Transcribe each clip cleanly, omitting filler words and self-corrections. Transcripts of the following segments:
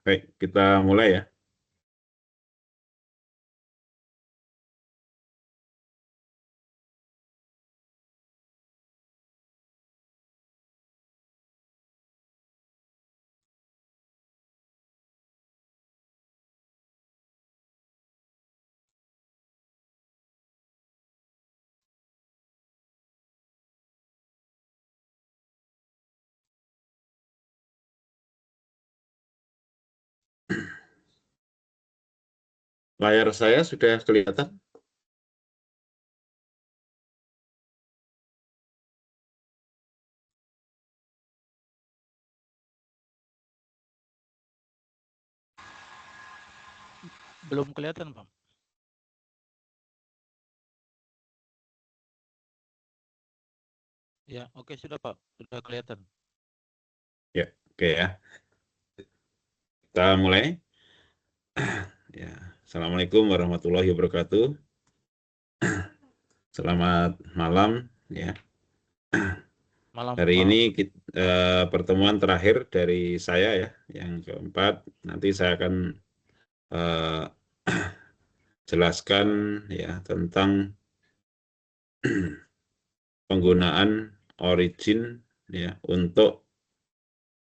Baik, kita mulai ya. Layar saya sudah kelihatan? Belum kelihatan, Pak. Ya, oke sudah, Pak. Sudah kelihatan. Ya, oke ya. Kita mulai. Ya, Assalamualaikum warahmatullahi wabarakatuh. Selamat malam ya. Malam, Hari Pak. ini pertemuan terakhir dari saya ya, yang keempat. Nanti saya akan eh, jelaskan ya tentang penggunaan origin ya untuk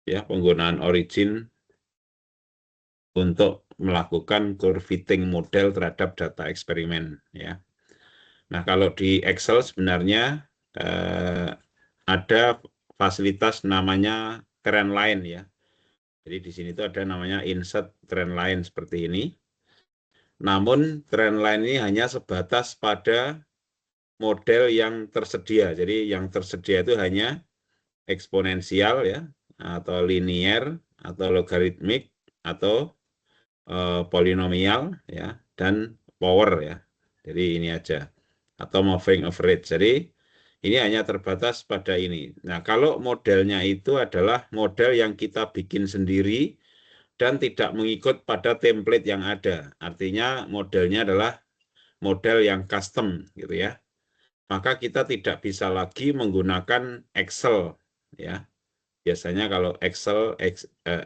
penggunaan origin untuk melakukan curve fitting model terhadap data eksperimen ya. Nah, kalau di Excel sebenarnya ada fasilitas namanya trend line ya. Jadi di sini tuh ada namanya insert trend line seperti ini. Namun trend line ini hanya sebatas pada model yang tersedia. Jadi yang tersedia itu hanya eksponensial ya, atau linear, atau logaritmik, atau polinomial ya, dan power ya. Jadi ini aja, atau moving average. Jadi ini hanya terbatas pada ini. Nah, kalau modelnya itu adalah model yang kita bikin sendiri dan tidak mengikut pada template yang ada. Artinya modelnya adalah model yang custom gitu ya. Maka kita tidak bisa lagi menggunakan Excel ya. Biasanya kalau Excel,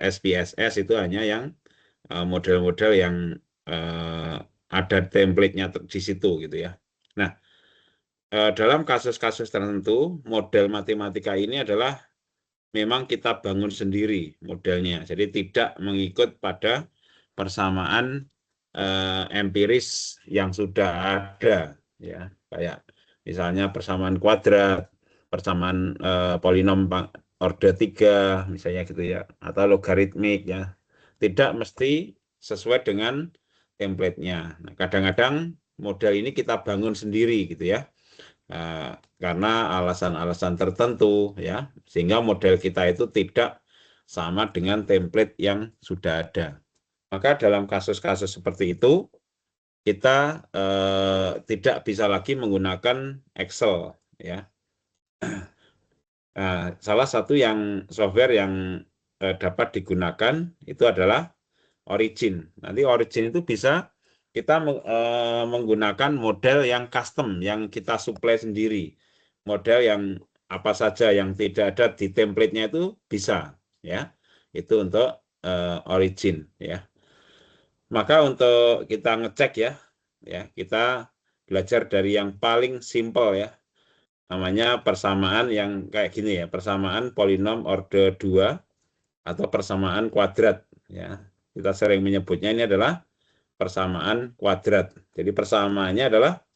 SPSS itu hanya yang model-model yang ada template-nya di situ gitu ya. Nah, dalam kasus-kasus tertentu model matematika ini adalah memang kita bangun sendiri modelnya. Jadi tidak mengikut pada persamaan empiris yang sudah ada ya. Kayak misalnya persamaan kuadrat, persamaan polinom order 3 misalnya gitu ya, atau logaritmik ya. Tidak mesti sesuai dengan template-nya. Nah, kadang-kadang model ini kita bangun sendiri gitu ya. Karena alasan-alasan tertentu ya, sehingga model kita itu tidak sama dengan template yang sudah ada. Maka dalam kasus-kasus seperti itu kita tidak bisa lagi menggunakan Excel ya. Salah satu yang software yang dapat digunakan itu adalah Origin. Nanti Origin itu bisa kita menggunakan model yang custom, yang kita supply sendiri. Model yang apa saja yang tidak ada di template-nya itu bisa, ya. Itu untuk Origin, ya. Maka untuk kita ngecek ya, kita belajar dari yang paling simple ya. Namanya persamaan yang kayak gini ya, persamaan polinom order 2 atau persamaan kuadrat ya. Kita sering menyebutnya ini adalah persamaan kuadrat. Jadi persamaannya adalah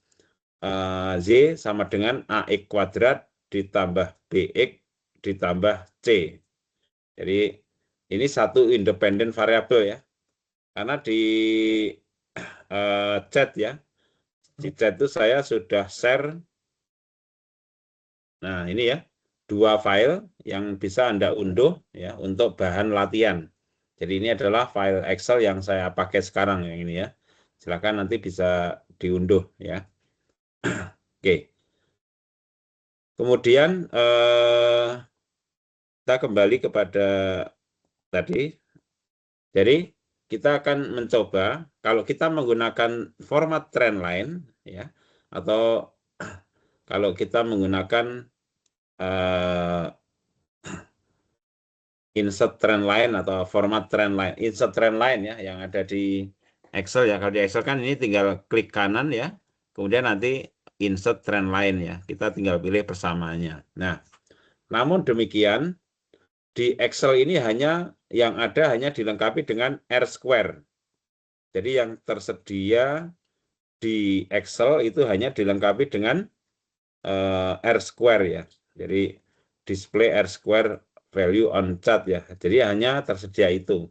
Z sama dengan AX kuadrat ditambah BX ditambah C. Jadi ini satu independen variabel ya. Karena di chat ya, di chat itu saya sudah share. Nah ini ya, 2 file yang bisa Anda unduh ya untuk bahan latihan. Jadi ini adalah file Excel yang saya pakai sekarang yang ini ya. Silakan nanti bisa diunduh ya. Oke. Kemudian kita kembali kepada tadi. Jadi kita akan mencoba kalau kita menggunakan format trendline ya, atau kalau kita menggunakan insert trend line atau format trend line, insert trend line ya yang ada di Excel ya. Kalau di Excel kan ini tinggal klik kanan ya, kemudian nanti insert trend line ya, kita tinggal pilih persamaannya. Nah, namun demikian di Excel ini yang ada hanya dilengkapi dengan R-square. Jadi yang tersedia di Excel itu hanya dilengkapi dengan R-square ya. Jadi display R-square value on chart ya. Jadi hanya tersedia itu.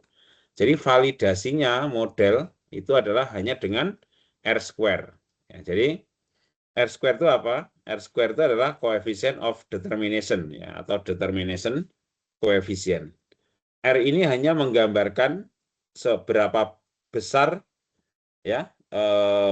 Jadi validasinya model itu adalah hanya dengan R-square. Ya, jadi R-square itu apa? R-square itu adalah coefficient of determination ya, atau determination coefficient. R ini hanya menggambarkan seberapa besar ya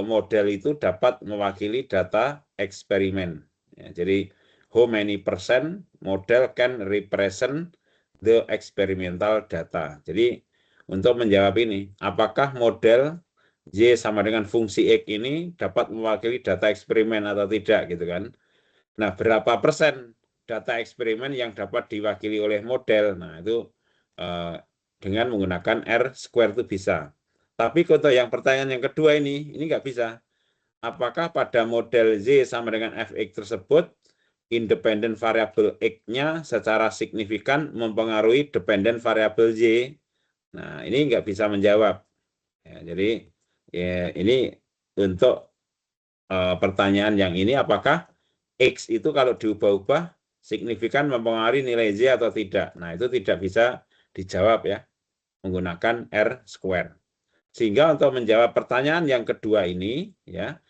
model itu dapat mewakili data eksperimen. Ya, jadi how many percent model can represent the experimental data. Jadi untuk menjawab ini, apakah model Y sama dengan fungsi X ini dapat mewakili data eksperimen atau tidak gitu kan. Nah, berapa persen data eksperimen yang dapat diwakili oleh model? Nah, itu dengan menggunakan R-square itu bisa. Tapi kalau yang pertanyaan yang kedua ini nggak bisa. Apakah pada model Z sama dengan Fx tersebut, independen variabel X-nya secara signifikan mempengaruhi dependen variabel Y? Nah, ini nggak bisa menjawab. Ya, jadi ya, ini untuk pertanyaan yang ini, apakah X itu kalau diubah-ubah signifikan mempengaruhi nilai Z atau tidak? Nah, itu tidak bisa dijawab ya, menggunakan R-square. Sehingga untuk menjawab pertanyaan yang kedua ini, ya,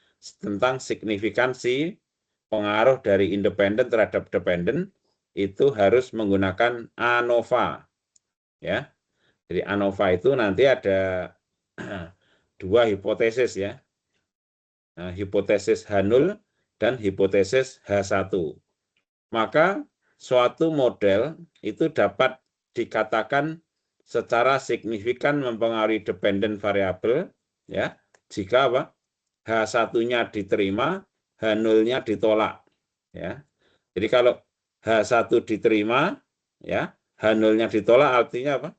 tentang signifikansi pengaruh dari independen terhadap dependen, itu harus menggunakan ANOVA. Ya. Jadi ANOVA itu nanti ada dua hipotesis ya. Nah, hipotesis H0 dan hipotesis H1. Maka suatu model itu dapat dikatakan secara signifikan mempengaruhi dependen variabel ya jika apa? H1-nya diterima, H0-nya ditolak ya. Jadi kalau H1 diterima ya, H0-nya ditolak artinya apa?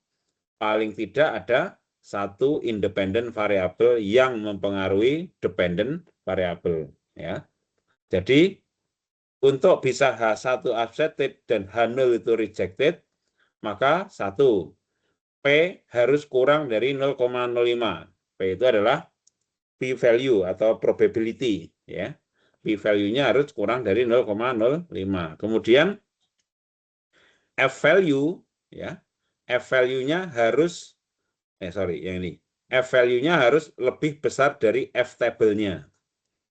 Paling tidak ada satu independen variabel yang mempengaruhi dependen variabel ya. Jadi untuk bisa H1 accepted dan H0 itu rejected, maka 1, P harus kurang dari 0,05. P itu adalah P value atau probability ya. P value-nya harus kurang dari 0,05. Kemudian F value ya. F value-nya harus yang ini. F value-nya harus lebih besar dari F table-nya.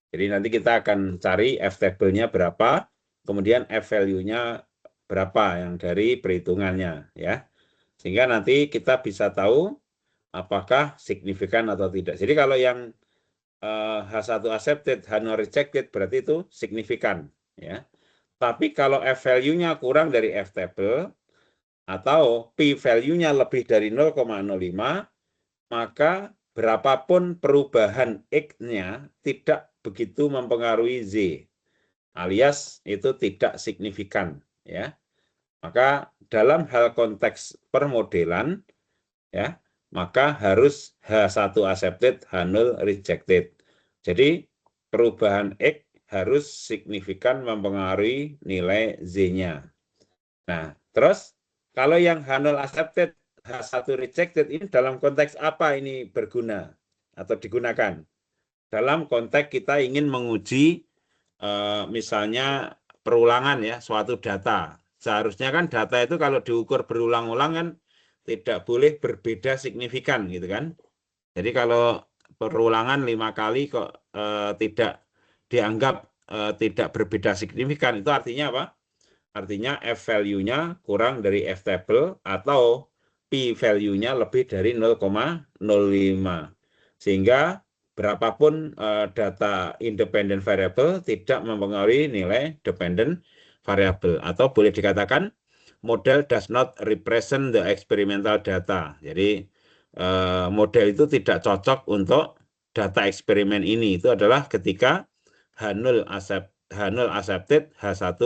Jadi nanti kita akan cari F table-nya berapa, kemudian F value-nya berapa yang dari perhitungannya ya. Sehingga nanti kita bisa tahu apakah signifikan atau tidak. Jadi kalau yang H1 accepted, H0 rejected berarti itu signifikan ya. Tapi kalau F value-nya kurang dari F table atau P value-nya lebih dari 0,05, maka berapapun perubahan X-nya tidak begitu mempengaruhi Z, alias itu tidak signifikan ya. Maka dalam hal konteks permodelan ya, maka harus H1 accepted, H0 rejected. Jadi perubahan X harus signifikan mempengaruhi nilai Z-nya. Nah, terus kalau yang H0 accepted, H1 rejected ini dalam konteks apa ini berguna atau digunakan? Dalam konteks kita ingin menguji misalnya perulangan ya suatu data. Seharusnya kan data itu kalau diukur berulang-ulang kan tidak boleh berbeda signifikan gitu kan. Jadi kalau perulangan 5 kali kok tidak dianggap tidak berbeda signifikan, itu artinya apa? Artinya F value-nya kurang dari F table atau P value-nya lebih dari 0,05. Sehingga berapapun data independent variable tidak mempengaruhi nilai dependent variable. Atau boleh dikatakan model does not represent the experimental data. Jadi model itu tidak cocok untuk data eksperimen ini. Itu adalah ketika H0 accepted, H1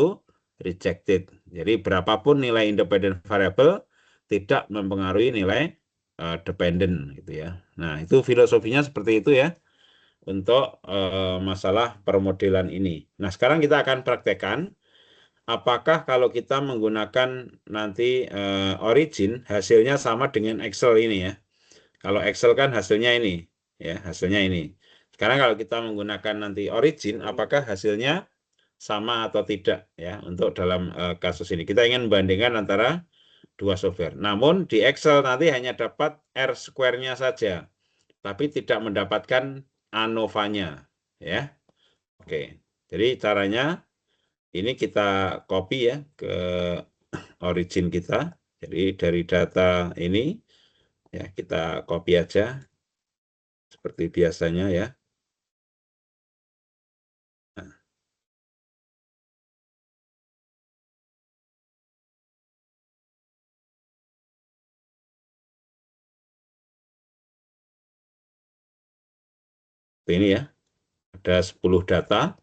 rejected. Jadi berapapun nilai independent variable tidak mempengaruhi nilai dependent gitu ya. Nah, itu filosofinya seperti itu ya untuk masalah permodelan ini. Nah, sekarang kita akan praktekkan apakah kalau kita menggunakan nanti origin hasilnya sama dengan Excel ini ya. Kalau Excel kan hasilnya ini ya, hasilnya ini. Sekarang kalau kita menggunakan nanti origin apakah hasilnya sama atau tidak ya untuk dalam kasus ini. Kita ingin membandingkan antara dua software. Namun di Excel nanti hanya dapat R square-nya saja, tapi tidak mendapatkan ANOVA-nya ya. Oke. Jadi caranya ini kita copy ya ke origin kita. Jadi dari data ini ya kita copy aja seperti biasanya ya. Nah, ini ya. Ada 10 data.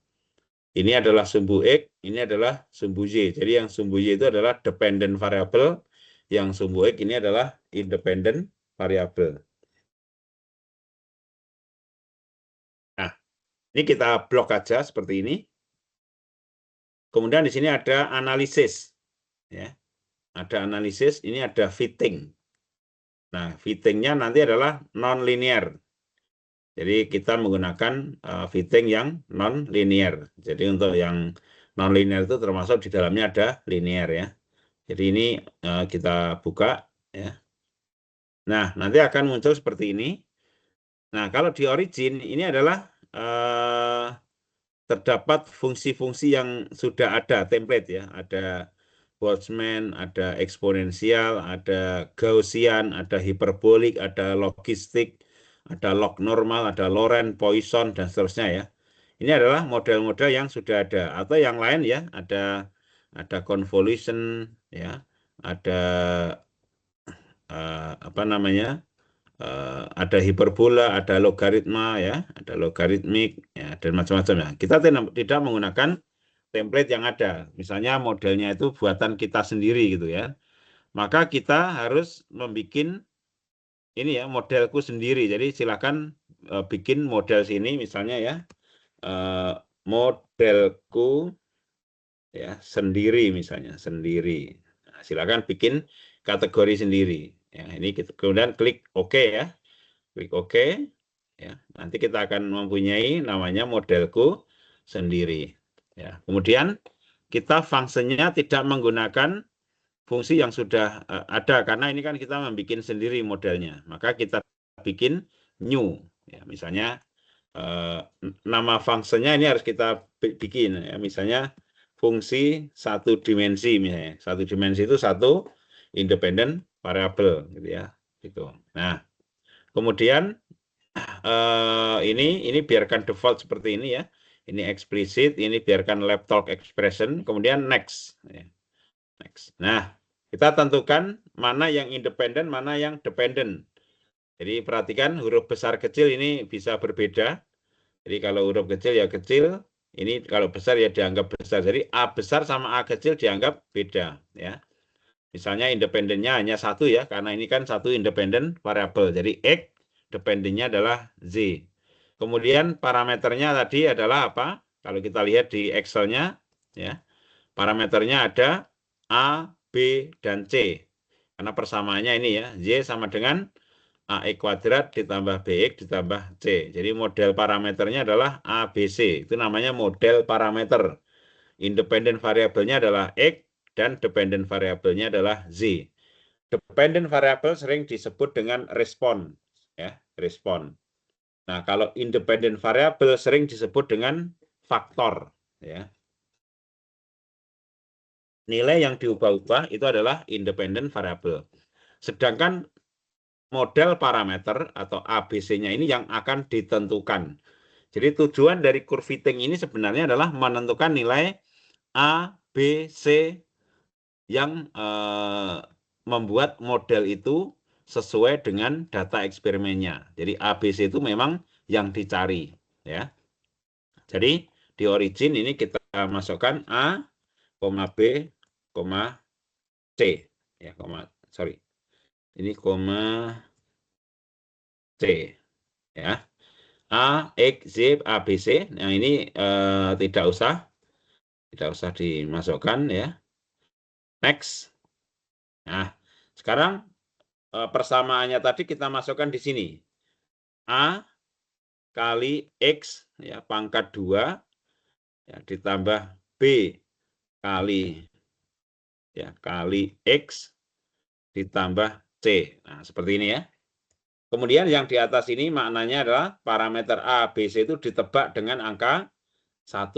Ini adalah sumbu X, ini adalah sumbu Y. Jadi yang sumbu Y itu adalah dependent variable, yang sumbu X ini adalah independent variable. Nah, ini kita blok aja seperti ini. Kemudian di sini ada analisis. Ya. Ada analisis, ini ada fitting. Nah, fittingnya nanti adalah non-linear. Jadi kita menggunakan fitting yang non-linear. Jadi untuk yang non-linear itu termasuk di dalamnya ada linear ya. Jadi ini kita buka ya. Nah, nanti akan muncul seperti ini. Nah, kalau di origin ini adalah terdapat fungsi-fungsi yang sudah ada template ya. Ada Boltzmann, ada eksponensial, ada Gaussian, ada hiperbolik, ada logistik, ada log normal, ada Lorentz, Poisson, dan seterusnya ya. Ini adalah model-model yang sudah ada. Atau yang lain ya, ada convolution, ya, ada apa namanya, ada hiperbola, ada logaritma ya, ada logaritmik ya, dan macam-macam ya. Kita tidak menggunakan template yang ada. Misalnya modelnya itu buatan kita sendiri gitu ya. Maka kita harus membuat ini ya, modelku sendiri. Jadi silakan bikin model sini misalnya ya. Modelku ya sendiri misalnya, sendiri. Nah, silakan bikin kategori sendiri. Ya, ini kita kemudian klik OK ya. Klik OK ya. Nanti kita akan mempunyai namanya modelku sendiri. Ya. Kemudian kita fungsinya tidak menggunakan fungsi yang sudah ada karena ini kan kita membuat sendiri modelnya. Maka kita bikin new ya. Misalnya nama fungsinya ini harus kita bikin ya. Misalnya fungsi satu dimensi misalnya. Satu dimensi itu satu independent variable gitu ya. Gitu. Nah, kemudian ini biarkan default seperti ini ya. Ini explicit, ini biarkan laptop expression, kemudian next. Next. Nah, kita tentukan mana yang independen, mana yang dependent. Jadi perhatikan huruf besar kecil ini bisa berbeda. Jadi kalau huruf kecil ya kecil, ini kalau besar ya dianggap besar. Jadi A besar sama A kecil dianggap beda ya. Misalnya independennya hanya satu ya, karena ini kan satu independent variable. Jadi X dependennya adalah Z. Kemudian parameternya tadi adalah apa? Kalau kita lihat di Excel-nya ya. Parameternya ada A, B, dan C. Karena persamaannya ini ya, Y sama dengan AX kuadrat ditambah BX ditambah C. Jadi model parameternya adalah ABC. Itu namanya model parameter. Independent variabelnya adalah X dan dependent variabelnya adalah Z. Dependent variable sering disebut dengan respon. Ya, respon. Nah, kalau independent variable sering disebut dengan faktor. Ya. Nilai yang diubah-ubah itu adalah independent variable. Sedangkan model parameter atau ABC-nya ini yang akan ditentukan. Jadi tujuan dari curve fitting ini sebenarnya adalah menentukan nilai A, B, C yang membuat model itu sesuai dengan data eksperimennya. Jadi A, B, C itu memang yang dicari. Ya. Jadi di origin ini kita masukkan A, B, C. Ya, sorry. Ini koma C. Ya. A, X, Z, A, B, C. Nah, ini tidak usah dimasukkan ya. Next. Nah, sekarang persamaannya tadi kita masukkan di sini. A kali X ya pangkat 2 ya ditambah B kali X ditambah C. Nah, seperti ini ya. Kemudian yang di atas ini maknanya adalah parameter A, B, C itu ditebak dengan angka 1.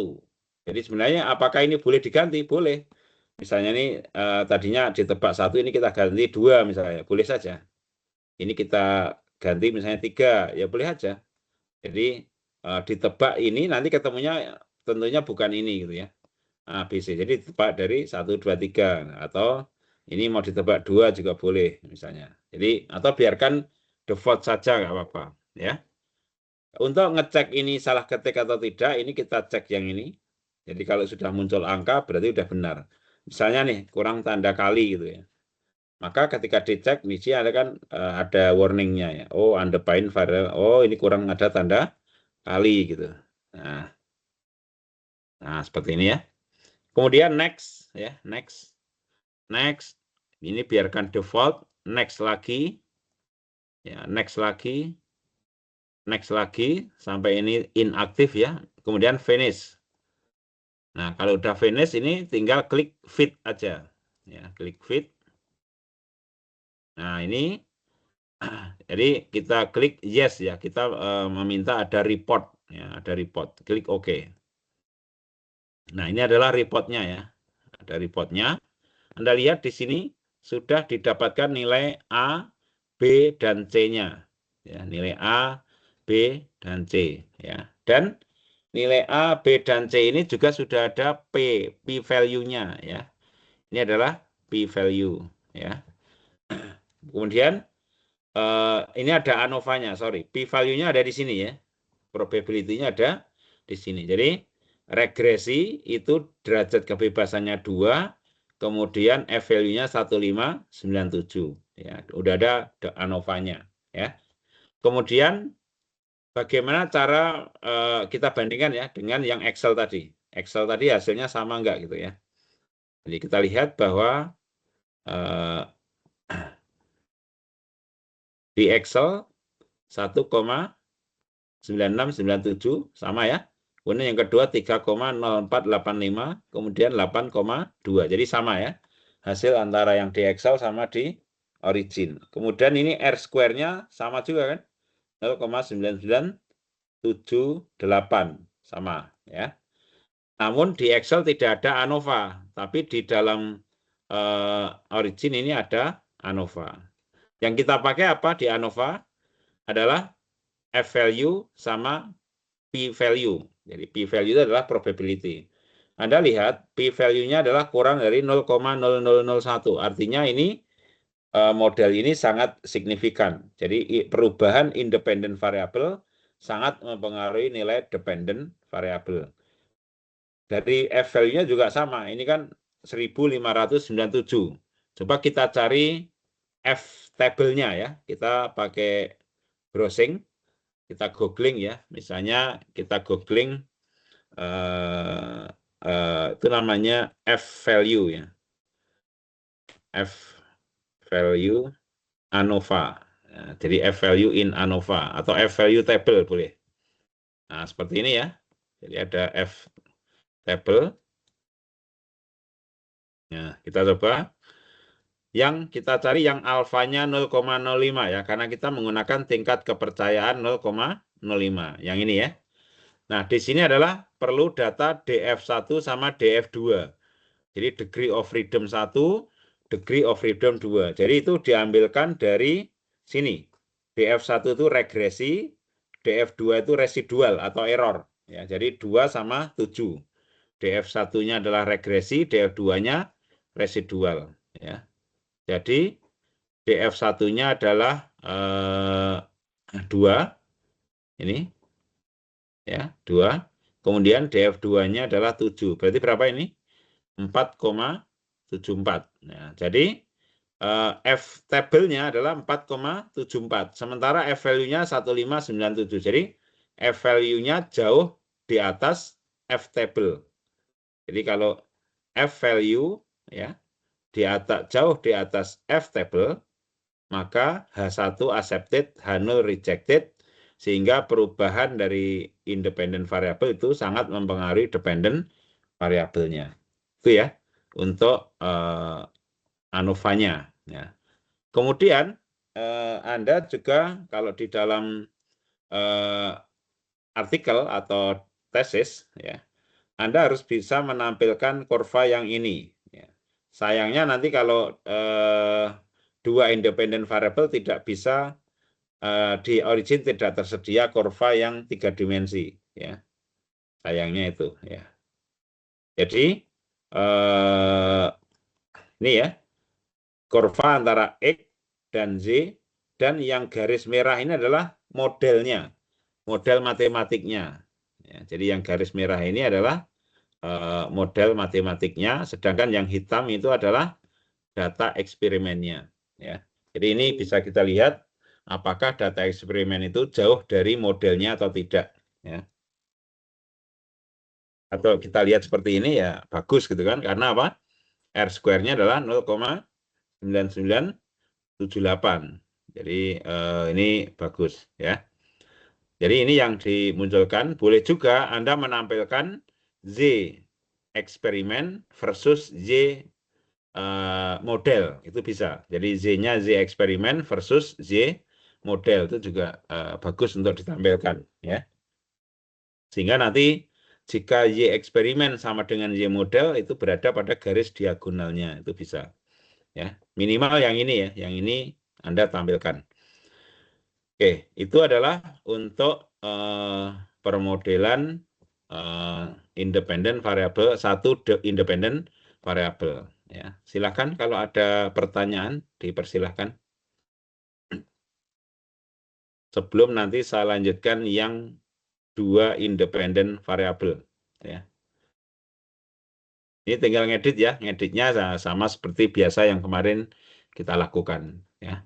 Jadi sebenarnya apakah ini boleh diganti? Boleh. Misalnya ini tadinya ditebak 1, ini kita ganti 2 misalnya. Boleh saja. Ini kita ganti misalnya 3, ya boleh aja. Jadi ditebak ini nanti ketemunya tentunya bukan ini gitu ya. A, B, C. Jadi ditebak dari 1, 2, 3. Atau ini mau ditebak 2 juga boleh misalnya. Jadi atau biarkan default saja nggak apa-apa ya. Untuk ngecek ini salah ketik atau tidak, ini kita cek yang ini. Jadi kalau sudah muncul angka berarti sudah benar. Misalnya nih kurang tanda kali gitu ya. Maka ketika dicek di sini ada kan ada warningnya ya. Oh, undefined variable. Oh, ini kurang ada tanda kali gitu. Nah, seperti ini ya. Kemudian next ya, next. Ini biarkan default, next lagi. Ya, next lagi sampai ini inaktif ya. Kemudian finish. Nah, kalau udah finish ini tinggal klik fit aja. Ya, klik fit. Nah, ini jadi kita klik yes ya. Kita meminta ada report ya, ada report. Klik OK. Nah, ini adalah reportnya ya. Ada reportnya. Anda lihat di sini sudah didapatkan nilai A, B, dan C-nya. Ya, nilai A, B, dan C. Ya. Dan nilai A, B, dan C ini juga sudah ada P value-nya. Ya. Ini adalah P value. Ya. Kemudian ini ada ANOVA-nya, sorry. P value-nya ada di sini ya. Probability-nya ada di sini. Jadi regresi itu derajat kebebasannya 2, kemudian F value-nya 1597. Ya, udah ada ANOVA-nya ya. Kemudian bagaimana cara kita bandingkan ya dengan yang Excel tadi. Excel tadi hasilnya sama enggak gitu ya. Jadi kita lihat bahwa di Excel 1,9697 sama ya. Kemudian yang kedua 3,0485, kemudian 8,2. Jadi sama ya. Hasil antara yang di Excel sama di Origin. Kemudian ini R square-nya sama juga kan. 0,9978 sama ya. Namun di Excel tidak ada ANOVA, tapi di dalam Origin ini ada ANOVA. Yang kita pakai apa di ANOVA adalah F value sama P value. Jadi P value itu adalah probability. Anda lihat P value-nya adalah kurang dari 0,0001. Artinya ini model ini sangat signifikan. Jadi perubahan independent variable sangat mempengaruhi nilai dependent variable. Dari F value-nya juga sama. Ini kan 1597. Coba kita cari F table-nya ya. Kita pakai browsing. Kita googling ya, misalnya kita googling itu namanya F value ya, F value ANOVA. Ya, jadi F value in ANOVA atau F value table boleh. Nah seperti ini ya, jadi ada F table. Nah kita coba. Yang kita cari yang alfanya 0,05 ya, karena kita menggunakan tingkat kepercayaan 0,05. Yang ini ya. Nah, di sini adalah perlu data DF1 sama DF2. Jadi degree of freedom 1, degree of freedom 2. Jadi itu diambilkan dari sini. DF1 itu regresi, DF2 itu residual atau error. Ya, jadi 2 sama 7. DF1-nya adalah regresi, DF2-nya residual. Ya. Jadi DF1-nya adalah 2. Ini. Ya, 2. Kemudian DF2-nya adalah 7. Berarti berapa ini? 4,74. Nah, jadi F tabelnya adalah 4,74. Sementara F value-nya 1597. Jadi F value-nya jauh di atas F table. Jadi kalau F value ya jauh di atas F table, maka H1 accepted, H0 rejected, sehingga perubahan dari independent variable itu sangat mempengaruhi dependent variabelnya. Itu ya untuk ANOVA-nya. Ya. Kemudian Anda juga kalau di dalam artikel atau tesis, ya, Anda harus bisa menampilkan kurva yang ini. Ya. Sayangnya nanti kalau dua independent variable tidak bisa di origin tidak tersedia kurva yang 3 dimensi, ya. Sayangnya itu, ya. Jadi ini ya kurva antara X dan Z, dan yang garis merah ini adalah modelnya, model matematiknya. Ya, jadi yang garis merah ini adalah model matematiknya, sedangkan yang hitam itu adalah data eksperimennya. Ya. Jadi ini bisa kita lihat apakah data eksperimen itu jauh dari modelnya atau tidak. Ya. Atau kita lihat seperti ini ya bagus gitu kan, karena apa? R square-nya adalah 0,9978. Jadi ini bagus ya. Jadi ini yang dimunculkan. Boleh juga Anda menampilkan Z eksperimen versus Z model, itu bisa. Jadi Z-nya Z eksperimen versus Z model, itu juga bagus untuk ditampilkan ya. Sehingga nanti jika Y eksperimen sama dengan Y model itu berada pada garis diagonalnya, itu bisa. Ya, minimal yang ini ya, yang ini Anda tampilkan. Oke, itu adalah untuk permodelan independent variable, satu independent variable. Ya, silakan kalau ada pertanyaan dipersilahkan. Sebelum nanti saya lanjutkan yang dua independent variable. Ya. Ini tinggal ngedit ya, ngeditnya sama seperti biasa yang kemarin kita lakukan. Ya.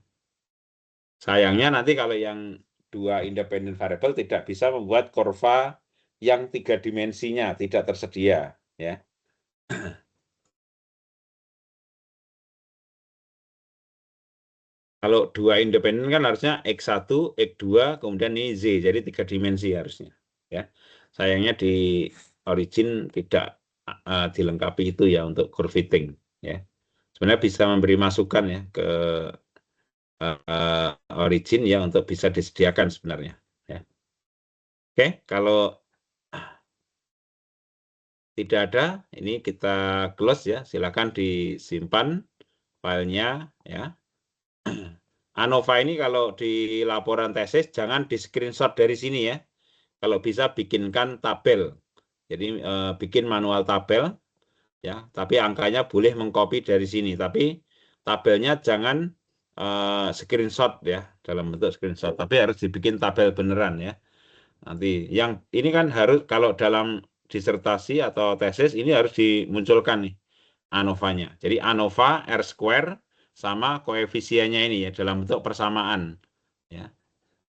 Sayangnya nanti kalau yang dua independent variable tidak bisa membuat kurva yang 3 dimensinya, tidak tersedia. Ya. Kalau dua independen kan harusnya X1, X2, kemudian ini Z, jadi 3 dimensi harusnya. Ya. Sayangnya di origin tidak dilengkapi itu ya untuk curve fitting. Ya. Sebenarnya bisa memberi masukan ya ke origin ya untuk bisa disediakan sebenarnya. Ya. Oke, kalau tidak ada, ini kita close ya. Silakan disimpan filenya ya. ANOVA ini kalau di laporan tesis jangan di screenshot dari sini ya. Kalau bisa bikinkan tabel. Jadi bikin manual tabel ya, tapi angkanya boleh mengcopy dari sini, tapi tabelnya jangan screenshot ya, dalam bentuk screenshot, tapi harus dibikin tabel beneran ya. Nanti yang ini kan harus kalau dalam disertasi atau tesis ini harus dimunculkan nih ANOVA-nya. Jadi ANOVA R square sama koefisiennya ini ya dalam bentuk persamaan ya.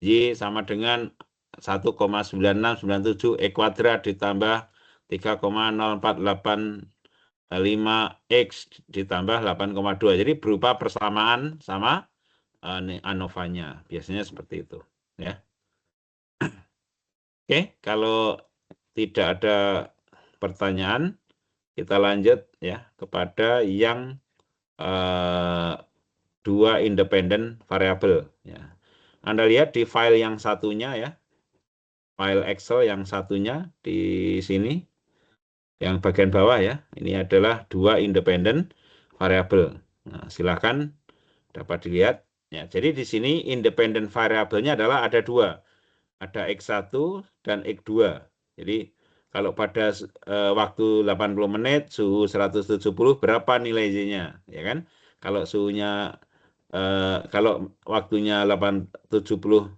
Y sama dengan 1,9697 E kuadrat ditambah 3,0485 X ditambah 8,2. Jadi berupa persamaan sama ANOVA-nya. Biasanya seperti itu ya. Oke, kalau tidak ada pertanyaan, kita lanjut ya kepada yang dua independent variable. Ya. Anda lihat di file yang satunya ya, file Excel yang satunya di sini, yang bagian bawah ya, ini adalah dua independent variable. Nah, silakan dapat dilihat. Ya, jadi di sini independent variabelnya adalah ada dua. Ada X1 dan X2. Jadi kalau pada waktu 80 menit suhu 170 berapa nilai Z-nya, ya kan? Kalau suhunya kalau waktunya 77,9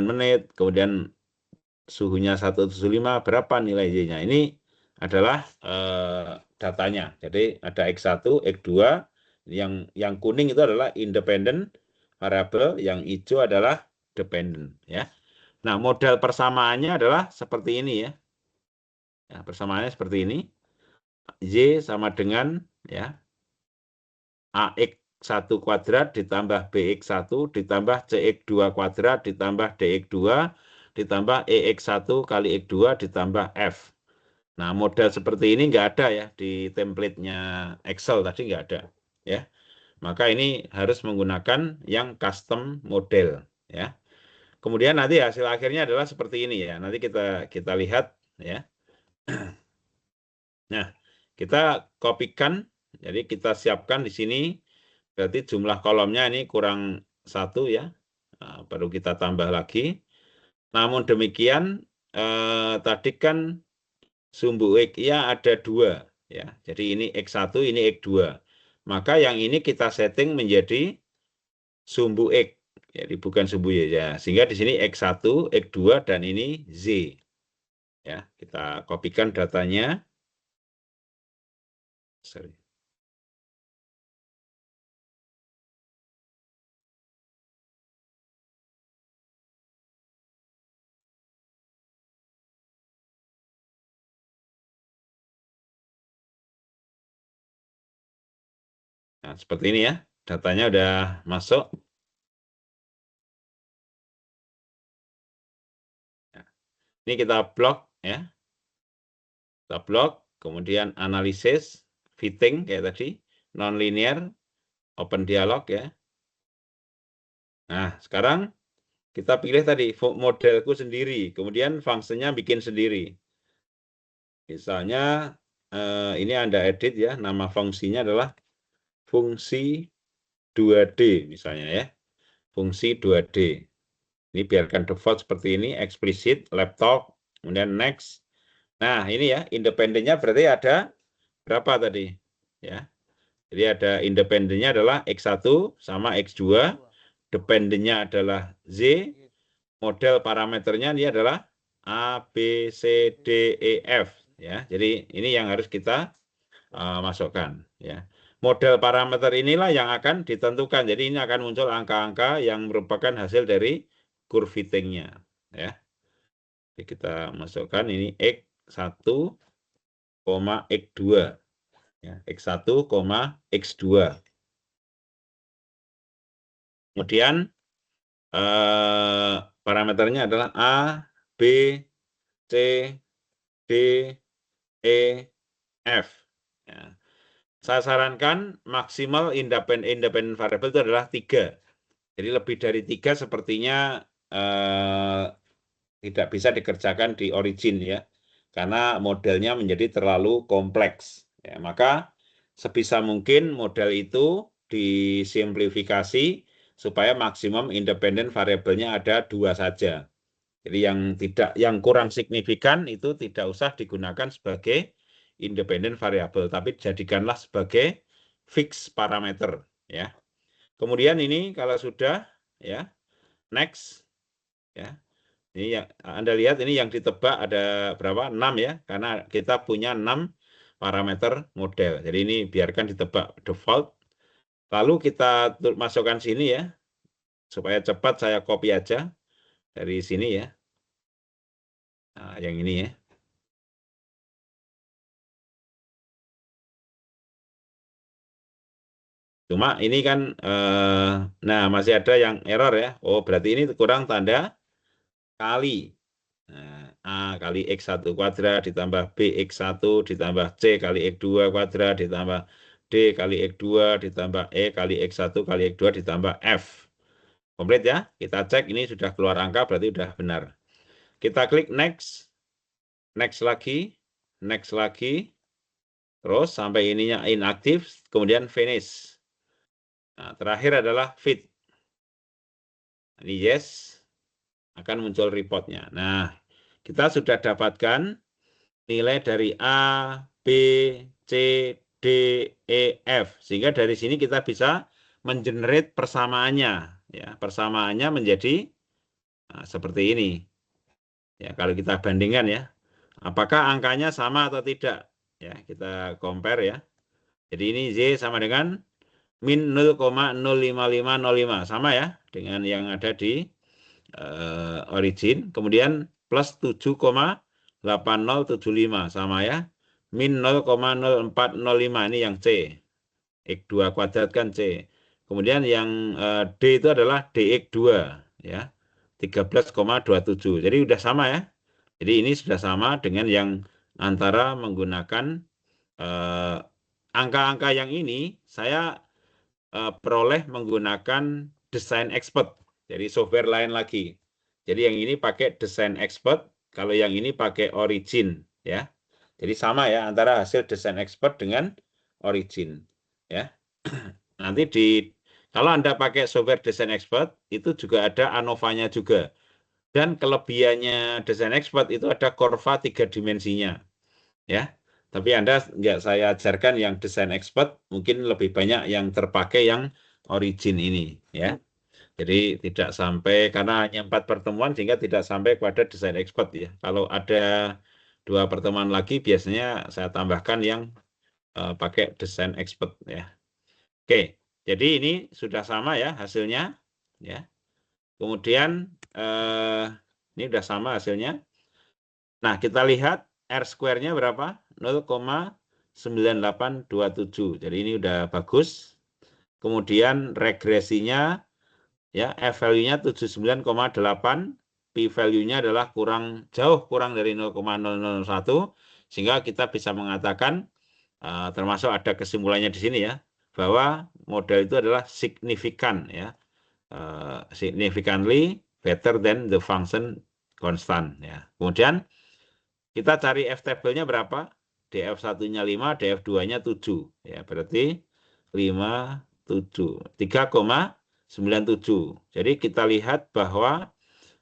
menit, kemudian suhunya 175 berapa nilai Z-nya? Ini adalah datanya. Jadi ada X1, X2, Yang kuning itu adalah independent variable, yang hijau adalah dependent, ya. Nah, model persamaannya adalah seperti ini, ya. Nah, persamaannya seperti ini. Y sama dengan, ya, AX1 kuadrat ditambah BX1 ditambah CX2 kuadrat ditambah DX2 ditambah EX1 kali X2 ditambah F. Nah, model seperti ini nggak ada ya di template-nya Excel tadi, nggak ada, ya. Maka ini harus menggunakan yang custom model, ya. Kemudian nanti hasil akhirnya adalah seperti ini, ya. Nanti kita lihat, ya. Nah, kita kopikan, jadi kita siapkan di sini. Berarti jumlah kolomnya ini kurang 1, ya. Nah, baru kita tambah lagi. Namun demikian, tadi kan sumbu X ya ada 2, ya. Jadi ini X1, ini X2. Maka yang ini kita setting menjadi sumbu X. Jadi bukan sumbu Y, ya. Sehingga di sini X1, X2 dan ini Z. Ya, kita kopikan datanya. Sorry. Nah, seperti ini, ya. Datanya udah masuk. Nah, ini kita blok, ya. Kita blok, kemudian analisis, fitting kayak tadi, non-linear, open dialog, ya. Nah, sekarang kita pilih tadi modelku sendiri, kemudian fungsinya bikin sendiri. Misalnya ini Anda edit, ya, nama fungsinya adalah fungsi 2D misalnya, ya. Fungsi 2D. Ini biarkan default seperti ini, explicit, laptop, kemudian next. Nah, ini ya, independennya berarti ada berapa tadi? Ya. Jadi ada independennya adalah X1 sama X2, dependennya adalah Z, model parameternya ini adalah A, B, C, D, E, F. Ya. Jadi ini yang harus kita masukkan. Ya. Model parameter inilah yang akan ditentukan. Jadi ini akan muncul angka-angka yang merupakan hasil dari curve fitting-nya. Ya. Jadi kita masukkan ini X1, X2. Ya, X1, X2. Kemudian parameternya adalah A, B, C, D, E, F. Ya. Saya sarankan maksimal independent variable itu adalah 3. Jadi lebih dari 3 sepertinya tidak bisa dikerjakan di origin, ya. Karena modelnya menjadi terlalu kompleks. Ya, maka sebisa mungkin model itu disimplifikasi supaya maksimum independent variabelnya ada 2 saja. Jadi yang kurang signifikan itu tidak usah digunakan sebagai independent variable, tapi jadikanlah sebagai fix parameter, ya. Kemudian ini kalau sudah, ya, next, ya. Ini yang Anda lihat, ini yang ditebak ada berapa? 6, ya, karena kita punya 6 parameter model. Jadi ini biarkan ditebak default. Lalu kita masukkan sini, ya. Supaya cepat saya copy aja dari sini, ya. Nah, yang ini, ya. Cuma ini kan nah masih ada yang error, ya. Oh, berarti ini kurang tanda kali. Nah, A kali X1 kuadrat ditambah B X1 ditambah C kali X2 kuadrat ditambah D kali X2 ditambah E kali X1 kali X2 ditambah F. Komplit, ya. Kita cek ini sudah keluar angka, berarti sudah benar. Kita klik next. Next lagi. Next lagi. Terus sampai ininya inaktif, kemudian finish. Nah, terakhir adalah fit. Ini yes. Akan muncul reportnya. Nah, kita sudah dapatkan nilai dari A, B, C, D, E, F. Sehingga dari sini kita bisa mengenerate persamaannya. Ya, persamaannya menjadi seperti ini. Ya, kalau kita bandingkan, ya, apakah angkanya sama atau tidak? Ya, kita compare, ya. Jadi ini Z sama dengan min 0,05505 sama ya dengan yang ada di origin. Kemudian plus 7,8075 sama ya min 0,0405 ini yang C. X2 kuadrat kan C. Kemudian yang D itu adalah DX2 ya 13,27. Jadi sudah sama ya. Jadi ini sudah sama dengan yang antara menggunakan angka-angka yang ini saya peroleh menggunakan Design Expert. Jadi software lain lagi. Jadi yang ini pakai Design Expert, kalau yang ini pakai Origin ya. Jadi sama ya antara hasil Design Expert dengan Origin ya. Nanti kalau Anda pakai software Design Expert itu juga ada ANOVA-nya juga. Dan kelebihannya Design Expert itu ada kurva 3 dimensinya. Ya. Tapi Anda nggak saya ajarkan yang Design Expert, mungkin lebih banyak yang terpakai yang Origin ini ya. Jadi tidak sampai karena hanya 4 pertemuan sehingga tidak sampai pada Design Expert ya. Kalau ada 2 pertemuan lagi biasanya saya tambahkan yang pakai Design Expert ya. Oke, jadi ini sudah sama ya hasilnya ya. Kemudian ini sudah sama hasilnya. Nah, kita lihat R square-nya berapa? 0,9827. Jadi ini udah bagus. Kemudian regresinya ya F value-nya 79,8, P value-nya adalah jauh kurang dari 0,001 sehingga kita bisa mengatakan termasuk ada kesimpulannya di sini ya bahwa model itu adalah signifikan ya. Significantly better than the function constant ya. Kemudian kita cari F table-nya berapa? DF1-nya 5, DF2-nya 7 ya. Berarti 5 7 3,97. Jadi kita lihat bahwa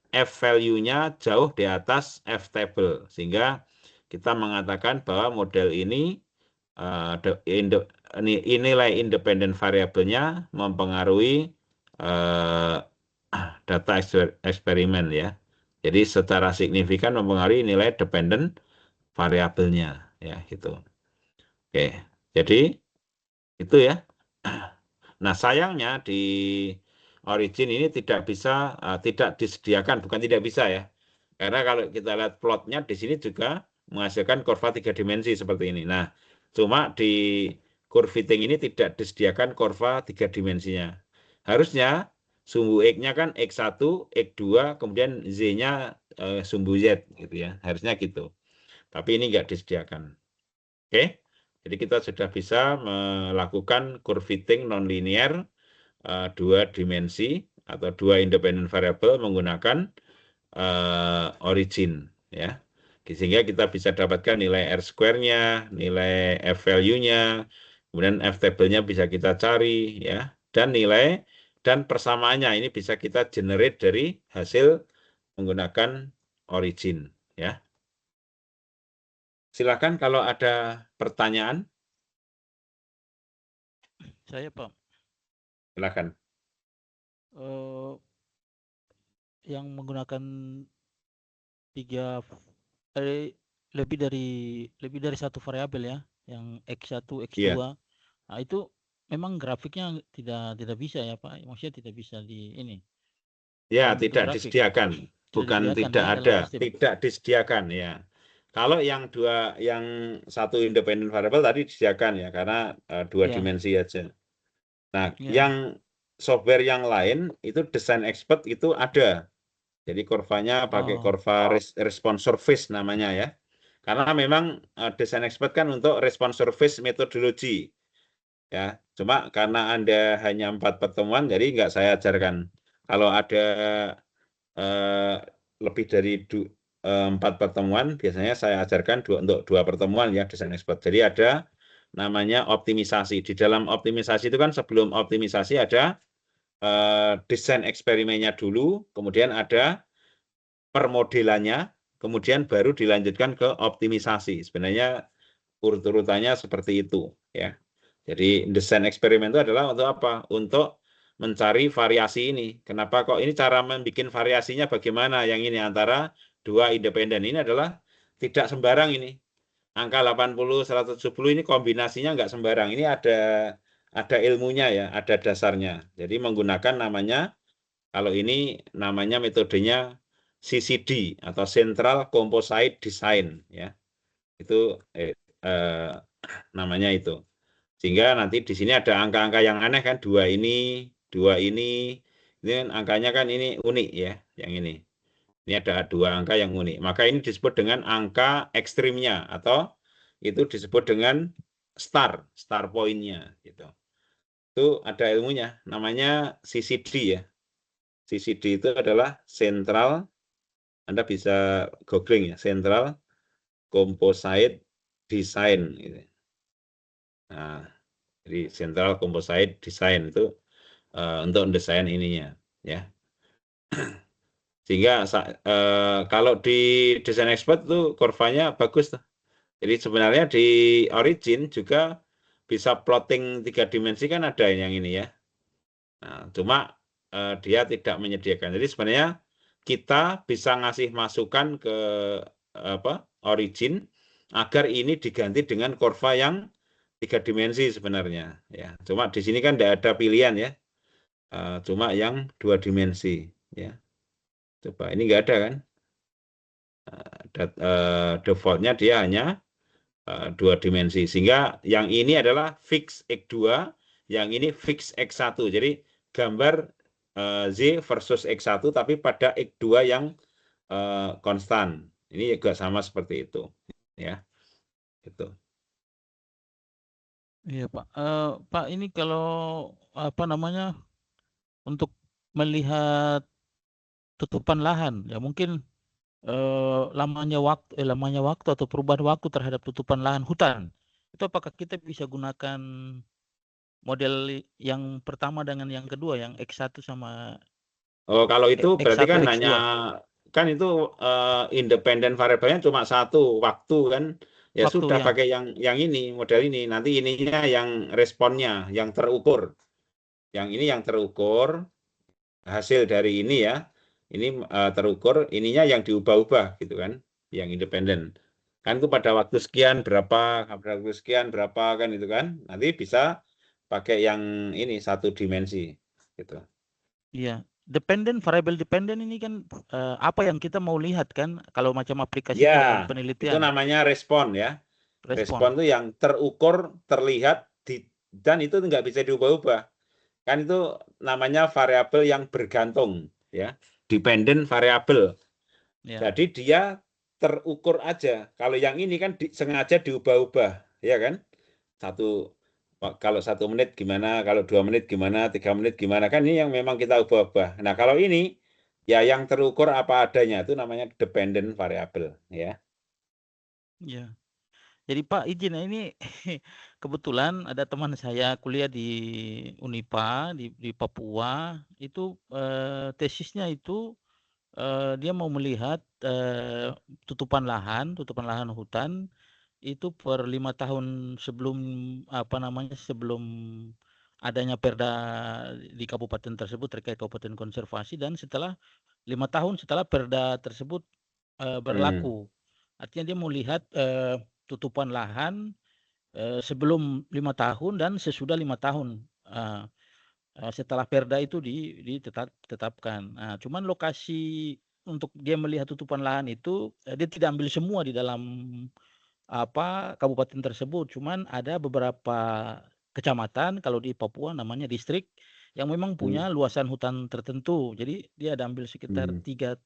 F value-nya jauh di atas F table sehingga kita mengatakan bahwa model ini nilai independen variabelnya mempengaruhi data eksperimen ya. Jadi secara signifikan mempengaruhi nilai dependen variabelnya ya gitu. Oke, jadi itu ya. Nah sayangnya di Origin ini tidak disediakan, bukan tidak bisa ya. Karena kalau kita lihat plotnya di sini juga menghasilkan kurva 3 dimensi seperti ini. Nah, cuma di curve fitting ini tidak disediakan kurva 3 dimensinya. Harusnya sumbu X-nya kan X1, X2, kemudian Z-nya sumbu Z gitu ya. Harusnya gitu. Tapi ini enggak disediakan. Oke. Jadi kita sudah bisa melakukan curve fitting nonlinear 2 dimensi atau 2 independent variable menggunakan origin ya. Sehingga kita bisa dapatkan nilai R square-nya, nilai F value-nya, kemudian F table-nya bisa kita cari ya, dan nilai dan persamaannya ini bisa kita generate dari hasil menggunakan origin ya. Silakan kalau ada pertanyaan. Saya Pak, Silakan. yang menggunakan lebih dari satu variabel ya, yang X1, X2. Iya. Nah, itu memang grafiknya tidak bisa ya Pak. Maksudnya tidak bisa di ini. Ya, Dalam bentuk tidak grafik. disediakan. Bukan disediakan tidak ya, ada, dalam sistem. tidak disediakan ya. Kalau yang satu independent variable tadi disediakan ya, karena 2 Ya. dimensi aja. Nah, Ya. yang software yang lain itu Design Expert itu ada. Jadi kurvanya pakai kurva response surface namanya ya. Karena memang Design Expert kan untuk response surface metodologi. Ya, cuma karena Anda hanya 4 pertemuan, jadi nggak saya ajarkan. Kalau ada lebih dari 4 pertemuan, biasanya saya ajarkan untuk 2 pertemuan ya Design Expert. Jadi ada namanya optimisasi. Di dalam optimisasi itu kan sebelum optimisasi ada desain eksperimennya dulu, kemudian ada permodelannya, kemudian baru dilanjutkan ke optimisasi. Sebenarnya urut-urutannya seperti itu ya. Jadi desain eksperimen itu adalah untuk apa? Untuk mencari variasi ini. Kenapa kok ini cara membuat variasinya bagaimana? Yang ini antara 2 independen ini adalah tidak sembarang ini. Angka 80, 170 ini kombinasinya enggak sembarang. Ini ada ilmunya ya, ada dasarnya. Jadi menggunakan namanya, kalau ini namanya metodenya CCD atau Central Composite Design ya. Itu namanya itu. Sehingga nanti di sini ada angka-angka yang aneh kan, dua ini kan angkanya kan ini unik ya, yang ini. Ini ada dua angka yang unik. Maka ini disebut dengan angka ekstrimnya atau itu disebut dengan star point-nya gitu. Itu ada ilmunya, namanya CCD ya. CCD itu adalah Central, Anda bisa googling ya, Central Composite Design gitu. Nah, jadi Central Composite Design itu untuk desain ininya ya. Sehingga kalau di desain expert tuh kurvanya bagus tuh. Jadi sebenarnya di Origin juga bisa plotting 3 dimensi kan ada yang ini ya. Nah, cuma dia tidak menyediakan. Jadi sebenarnya kita bisa ngasih masukan ke Origin agar ini diganti dengan kurva yang 3 dimensi sebenarnya ya. Cuma di sini kan tidak ada pilihan ya. Cuma yang 2 dimensi ya. Coba ini nggak ada kan? Defaultnya dia hanya 2 dimensi. Sehingga yang ini adalah fix X2, yang ini fix X1. Jadi gambar Z versus X1 tapi pada X2 yang konstan. Ini juga sama seperti itu. Ya, itu. Iya Pak. Pak ini kalau apa namanya untuk melihat tutupan lahan ya mungkin lamanya waktu atau perubahan waktu terhadap tutupan lahan hutan itu apakah kita bisa gunakan model yang pertama dengan yang kedua yang X1 sama Oh, kalau itu berarti X1 kan X2 kan itu independen variabelnya cuma satu waktu kan. Ya waktu sudah ya. pakai yang ini, model ini. Nanti ininya yang responnya, yang terukur. Yang ini yang terukur, hasil dari ini ya. Ini terukur, ininya yang diubah-ubah gitu kan, yang independen. Kan itu pada waktu sekian pada waktu sekian berapa kan itu kan. Nanti bisa pakai yang ini satu dimensi gitu. Iya, variable dependent ini kan apa yang kita mau lihat kan kalau macam aplikasi Ya, itu penelitian namanya respon ya. Respon respon. itu yang terukur, terlihat, dan itu nggak bisa diubah-ubah. Kan itu namanya variabel yang bergantung, ya, dependent variable. Ya, Jadi dia terukur aja. Kalau yang ini kan sengaja diubah-ubah, ya kan? Kalau 1 menit gimana, kalau 2 menit gimana, 3 menit gimana, kan ini yang memang kita ubah-ubah. Nah kalau ini ya yang terukur apa adanya itu namanya dependent variable, ya. ya. Jadi Pak izin ya, ini kebetulan ada teman saya kuliah di Unipa di Papua itu tesisnya itu dia mau melihat tutupan lahan hutan itu per 5 tahun sebelum sebelum adanya perda di kabupaten tersebut terkait kabupaten konservasi dan setelah 5 tahun setelah perda tersebut Hmm. berlaku. Artinya dia mau lihat tutupan lahan sebelum 5 tahun dan sesudah 5 tahun setelah perda itu ditetapkan. Nah, cuman lokasi untuk dia melihat tutupan lahan itu dia tidak ambil semua di dalam kabupaten tersebut. Cuman ada beberapa kecamatan kalau di Papua namanya distrik yang memang punya Hmm. luasan hutan tertentu. Jadi dia ada ambil sekitar Hmm. tiga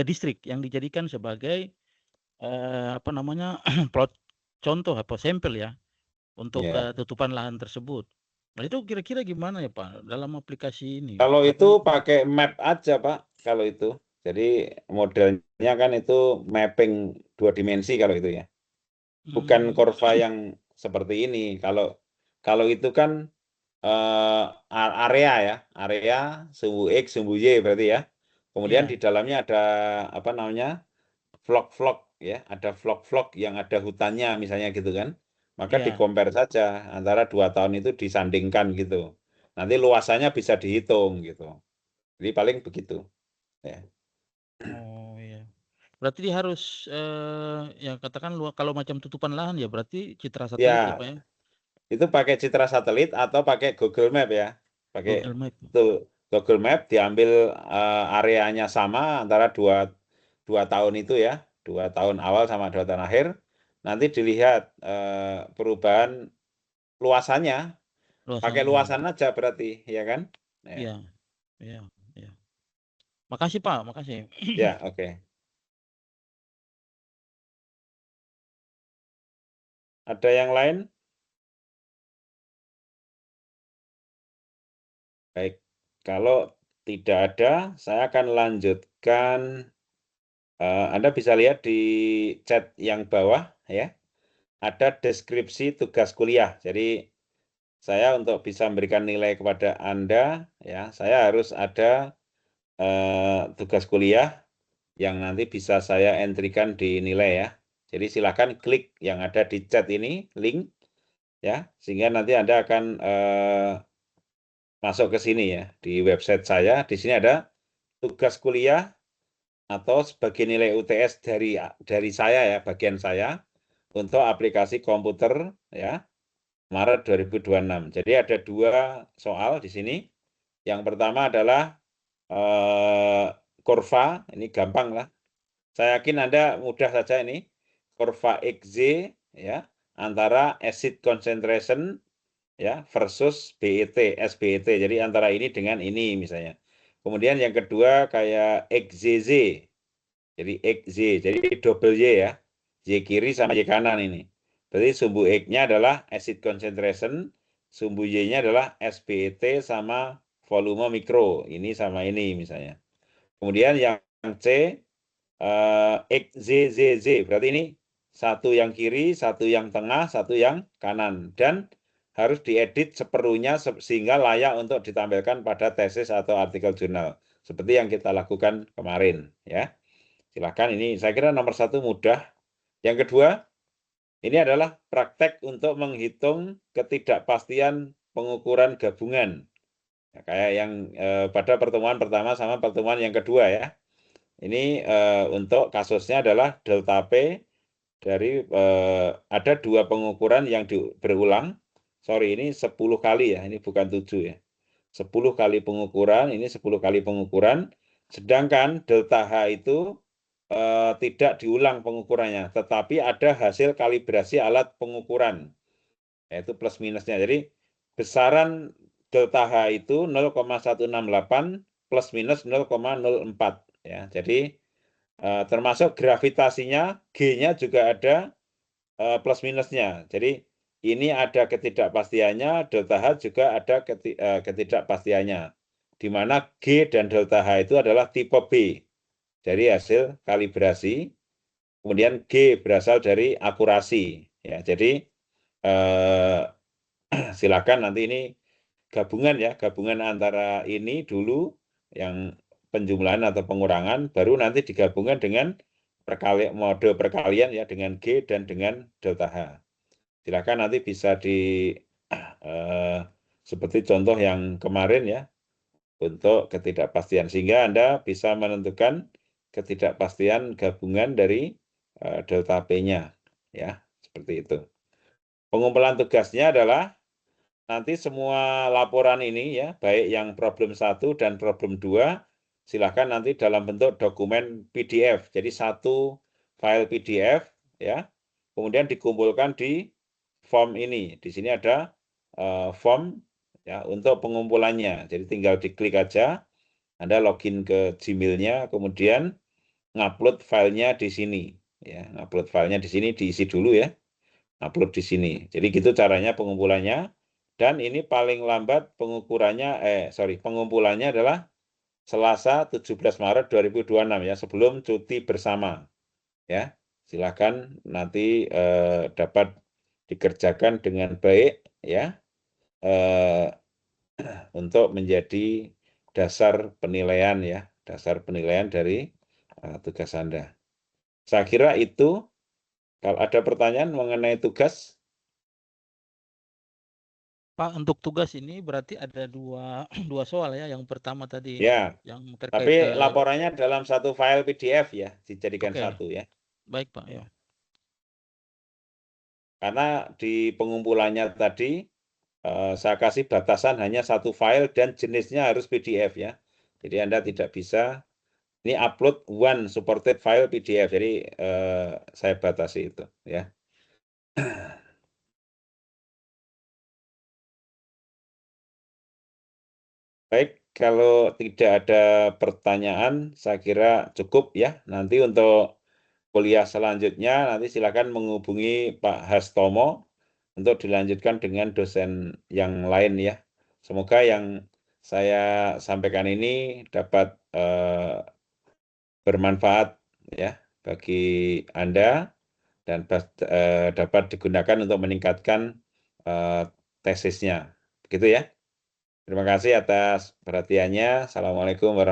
distrik yang dijadikan sebagai plot contoh apa sampel ya untuk Ya. tutupan lahan tersebut. Nah itu kira-kira gimana ya Pak dalam aplikasi ini? Kalau itu Apa? pakai map aja, Pak. Kalau itu. Jadi modelnya kan itu mapping 2 dimensi kalau itu ya. Bukan Hmm, kurva yang seperti ini. Kalau kalau itu kan area ya, area sumbu X, sumbu Y berarti ya. Kemudian di iya, dalamnya ada apa namanya? Vlog-vlog ya, ada vlog-vlog yang ada hutannya misalnya gitu kan. Maka iya. di-compare saja antara 2 tahun itu disandingkan gitu. Nanti luasannya bisa dihitung gitu. Jadi paling begitu ya. Oh iya. Berarti dia harus ya katakan kalau macam tutupan lahan ya berarti citra satelit ya Ya, Pak ya? Itu pakai Citra Satelit atau pakai Google Map ya. Pakai Google Map. tuh Google Map, diambil areanya sama antara dua tahun itu ya, 2 tahun awal sama 2 tahun akhir. Nanti dilihat perubahan luasannya, pakai Luasannya. luasan aja berarti, ya kan? Ya, Iya, iya, iya. Makasih Pak, makasih. ya, oke. Ada yang lain? Baik, kalau tidak ada, saya akan lanjutkan. Anda bisa lihat di chat yang bawah ya, ada deskripsi tugas kuliah. Jadi saya untuk bisa memberikan nilai kepada Anda ya, saya harus ada tugas kuliah yang nanti bisa saya entrykan di nilai ya. Jadi silakan klik yang ada di chat ini, link ya, sehingga nanti Anda akan masuk ke sini ya, di website saya. Di sini ada tugas kuliah atau sebagai nilai UTS dari saya ya, bagian saya untuk aplikasi komputer ya, Maret 2026. Jadi ada 2 soal di sini. Yang pertama adalah kurva, ini gampang lah. Saya yakin Anda mudah saja ini. Kurva XZ ya, antara acid concentration ya versus BET, SBET. Jadi antara ini dengan ini misalnya. Kemudian yang kedua kayak XZZ. Jadi XZ, jadi double Y ya. Y kiri sama Y kanan ini. Berarti sumbu X-nya adalah acid concentration, sumbu Y-nya adalah SBET sama volume mikro. Ini sama ini misalnya. Kemudian yang C XZZZ. Berarti ini satu yang kiri, satu yang tengah, satu yang kanan. Dan harus diedit seperlunya sehingga layak untuk ditampilkan pada tesis atau artikel jurnal. Seperti yang kita lakukan kemarin ya. Silakan, ini saya kira nomor 1 mudah. Yang kedua, ini adalah praktek untuk menghitung ketidakpastian pengukuran gabungan. Ya, kayak yang pada pertemuan pertama sama pertemuan yang kedua ya. Ini untuk kasusnya adalah delta P dari ada 2 pengukuran yang berulang. Sorry, ini 10 kali ya, ini bukan 7 ya. 10 kali pengukuran, ini 10 kali pengukuran. Sedangkan delta H itu tidak diulang pengukurannya, tetapi ada hasil kalibrasi alat pengukuran, yaitu plus minusnya. Jadi besaran delta H itu 0,168 plus minus 0,04 ya. Jadi termasuk gravitasinya, G-nya juga ada plus minusnya. Jadi ini ada ketidakpastiannya, delta H juga ada ketidakpastiannya. Di mana G dan delta H itu adalah tipe B dari hasil kalibrasi. Kemudian G berasal dari akurasi. Ya, jadi silakan nanti ini gabungan ya, gabungan antara ini dulu yang penjumlahan atau pengurangan, baru nanti digabungkan dengan mode perkalian ya, dengan G dan dengan delta H. Silakan nanti bisa seperti contoh yang kemarin ya, untuk ketidakpastian, sehingga Anda bisa menentukan ketidakpastian gabungan dari delta P-nya ya, seperti itu. Pengumpulan tugasnya adalah nanti semua laporan ini ya, baik yang problem 1 dan problem 2, silakan nanti dalam bentuk dokumen PDF. Jadi satu file PDF ya, kemudian dikumpulkan di form ini. Di sini ada form ya untuk pengumpulannya. Jadi tinggal diklik aja, Anda login ke Gmail-nya, kemudian ngupload filenya di sini ya, ngupload filenya di sini, diisi dulu ya, upload di sini. Jadi gitu caranya pengumpulannya. Dan ini paling lambat pengumpulannya adalah Selasa 17 Maret 2026 ya, sebelum cuti bersama ya. Silakan nanti dapat dikerjakan dengan baik ya, untuk menjadi dasar penilaian ya, dasar penilaian dari tugas Anda. Saya kira itu. Kalau ada pertanyaan mengenai tugas, Pak, untuk tugas ini berarti ada dua dua soal ya. Yang pertama tadi ya, yang terkait tapi laporannya dalam satu file PDF ya, dijadikan Oke, satu ya. baik Pak ya. karena di pengumpulannya tadi saya kasih batasan hanya satu file dan jenisnya harus PDF ya. Jadi Anda tidak bisa ini upload one supported file PDF. Jadi saya batasi itu ya. Baik, kalau tidak ada pertanyaan, saya kira cukup ya. Nanti untuk kuliah selanjutnya, nanti silakan menghubungi Pak Hastomo untuk dilanjutkan dengan dosen yang lain ya. Semoga yang saya sampaikan ini dapat bermanfaat ya bagi Anda dan dapat digunakan untuk meningkatkan tesisnya. Begitu ya. Terima kasih atas perhatiannya. Assalamualaikum warahmatullahi wabarakatuh.